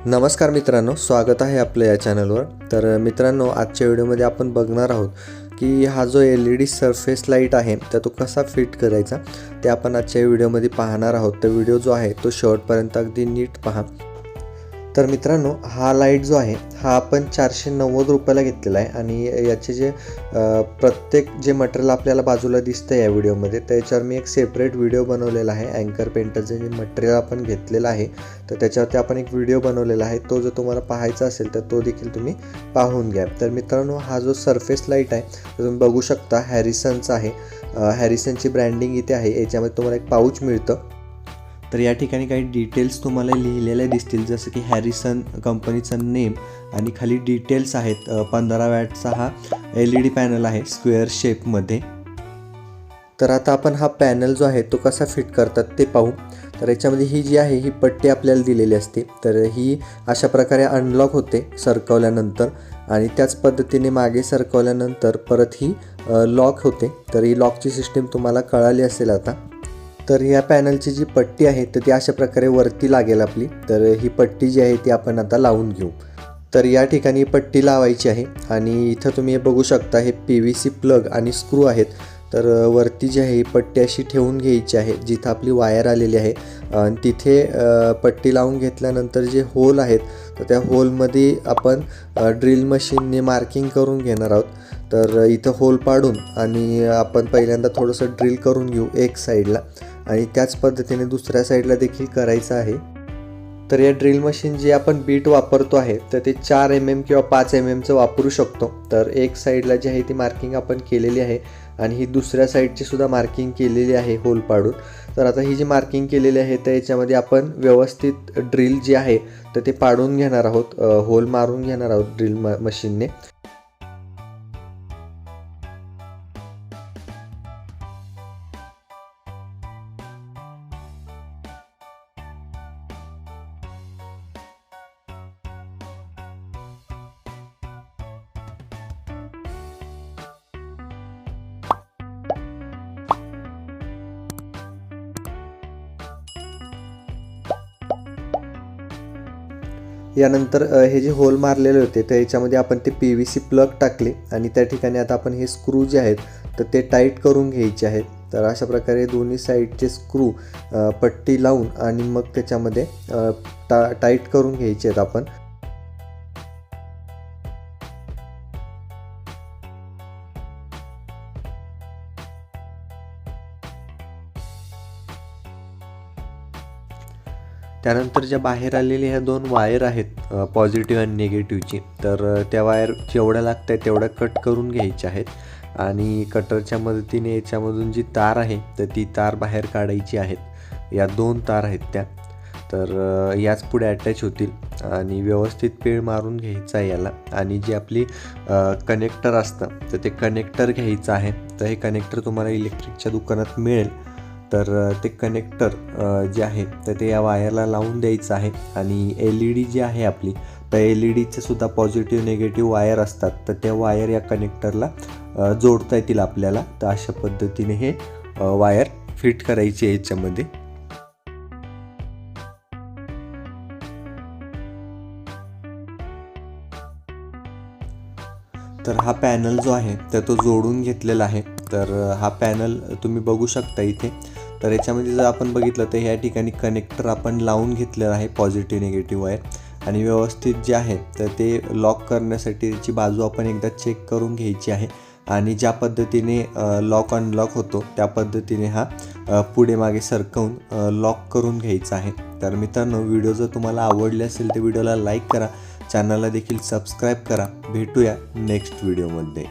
नमस्कार मित्रांनो, स्वागत आहे आपल्या या चॅनलवर। तर मित्रांनो, आजच्या व्हिडिओमध्ये आपण बघणार आहोत की हा जो LED सरफेस लाईट आहे तर तो कसा फिट करायचा ते आपण आजच्या व्हिडिओमध्ये पाहणार आहोत। तर व्हिडिओ जो आहे तो शेवटपर्यंत अगदी नीट पहा। तर मित्रांनो, हा लाईट जो आहे हा आपण 490 रुपयाला घेतलेला आहे आणि याचे जे प्रत्येक जे मटेरियल आपल्याला बाजूला दिसतं या व्हिडिओमध्ये त्याच्यावर मी एक सेपरेट व्हिडिओ बनवलेला आहे। अँकर पेंटचं जे मटेरियल आपण घेतलेलं आहे तर त्याच्यावरती आपण एक व्हिडिओ बनवलेला आहे, तो जर तुम्हाला पाहायचा असेल तर तो देखील तुम्ही पाहून घ्या। तर मित्रांनो, हा जो सरफेस लाईट आहे तर तुम्ही बघू शकता हॅरिसनचा आहे। हॅरिसनची ब्रँडिंग इथे आहे। याच्यामध्ये तुम्हाला एक पाऊच मिळतं। तर या ठिकाणी काही डिटेल्स तुम्हाला लिहिलेले दिसतील, जसं की हॅरिसन कंपनीचं नेम आणि खाली डिटेल्स आहेत। 15 वॅटचा हा LED पॅनल आहे स्क्वेअर शेपमध्ये। तर आता आपण हा पॅनल जो आहे तो कसा फिट करतात ते पाहू। तर याच्यामध्ये ही जी आहे ही पट्टी आपल्याला दिलेली असते, तर ही अशा प्रकारे अनलॉक होते सरकवल्यानंतर आणि त्याच पद्धतीने मागे सरकवल्यानंतर परत ही लॉक होते। तर ही लॉकची सिस्टीम तुम्हाला कळाली असेल आता। तर या पॅनलची जी पट्टी आहे तर ती अशा प्रकारे वरती लागेल आपली। तर ही पट्टी जी आहे ती आपण आता लावून घेऊ। तर या ठिकाणी पट्टी लावायची आहे आणि इथं तुम्ही हे बघू शकता, हे PVC प्लग आणि स्क्रू आहेत। तर वरती जी आहे ही पट्टी अशी ठेवून घ्यायची आहे जिथं आपली वायर आलेली आहे आणि तिथे पट्टी लावून घेतल्यानंतर जे होल आहेत तर त्या होलमध्ये आपण ड्रिल मशीनने मार्किंग करून घेणार आहोत। तर इथं होल पाडून आणि आपण पहिल्यांदा थोडंसं ड्रिल करून घेऊ एक साईडला आणि त्याच पद्धतीने दुसऱ्या साईडला देखील करायचं आहे। तर या ड्रिल मशीन जे आपण बीट वापरतो आहे तर ते 4 mm किंवा 5 mmचं वापरू शकतो। तर एक साईडला जी आहे ती मार्किंग आपण केलेली आहे आणि ही दुसऱ्या साईडची सुद्धा मार्किंग केलेली आहे होल पाडून। तर आता ही जी मार्किंग केलेली आहे तर याच्यामध्ये आपण व्यवस्थित ड्रिल जे आहे तर ते पाडून घेणार आहोत, होल मारून घेणार आहोत ड्रिल मशीनने। यानंतर हे जे होल मारलेले होते तर याच्यामध्ये आपण ते PVC प्लग टाकले आणि त्या ठिकाणी आता आपण हे स्क्रू जे आहेत तर ते टाईट करून घ्यायचे आहेत। तर अशा प्रकारे दोन्ही साईडचे स्क्रू पट्टी लावून आणि मग त्याच्यामध्ये टाईट करून घ्यायचे आहेत आपण। त्यानंतर ज्या बाहेर आलेल्या ह्या 2 वायर आहेत पॉझिटिव्ह आणि निगेटिव्हची, तर त्या वायर जेवढ्या लागत आहेत तेवढ्या कट करून घ्यायच्या आहेत आणि कटरच्या मदतीने याच्यामधून जी तार आहे तर ती तार बाहेर काढायची आहेत। या 2 तार आहेत त्या, तर याच पुढे अटॅच होतील आणि व्यवस्थित पेळ मारून घ्यायचा आहे याला। आणि जी आपली कनेक्टर असतं तर ते कनेक्टर घ्यायचं आहे। तर हे कनेक्टर तुम्हाला इलेक्ट्रिकच्या दुकानात मिळेल। तर ते कनेक्टर जे आहे तर ते या वायरला लावून द्यायचं आहे आणि LED जी आहे आपली तर LEDचे सुद्धा पॉझिटिव्ह निगेटिव्ह वायर असतात, तर त्या वायर या कनेक्टरला जोडता येतील आपल्याला। तर अशा पद्धतीने हे वायर फिट करायची आहे याच्यामध्ये। तर हा पॅनल जो आहे तर तो जोडून घेतलेला आहे। तर हा पॅनल तुम्ही बघू शकता इथे। तर याच्यामध्ये जर आपण बघितलं तर या ठिकाणी कनेक्टर आपण लावून घेतलेलं आहे पॉझिटिव्ह निगेटिव्ह वायर आणि व्यवस्थित जे आहे तर ते लॉक करण्यासाठी त्याची बाजू आपण एकदा चेक करून घ्यायची आहे आणि ज्या पद्धतीने लॉक अनलॉक होतो त्या पद्धतीने हा पुढे मागे सरकवून लॉक करून घ्यायचा आहे। तर मित्रांनो, व्हिडिओ जर तुम्हाला आवडले असेल तर व्हिडिओला लाईक करा, चॅनलला देखील सबस्क्राईब करा। भेटूया नेक्स्ट व्हिडिओमध्ये।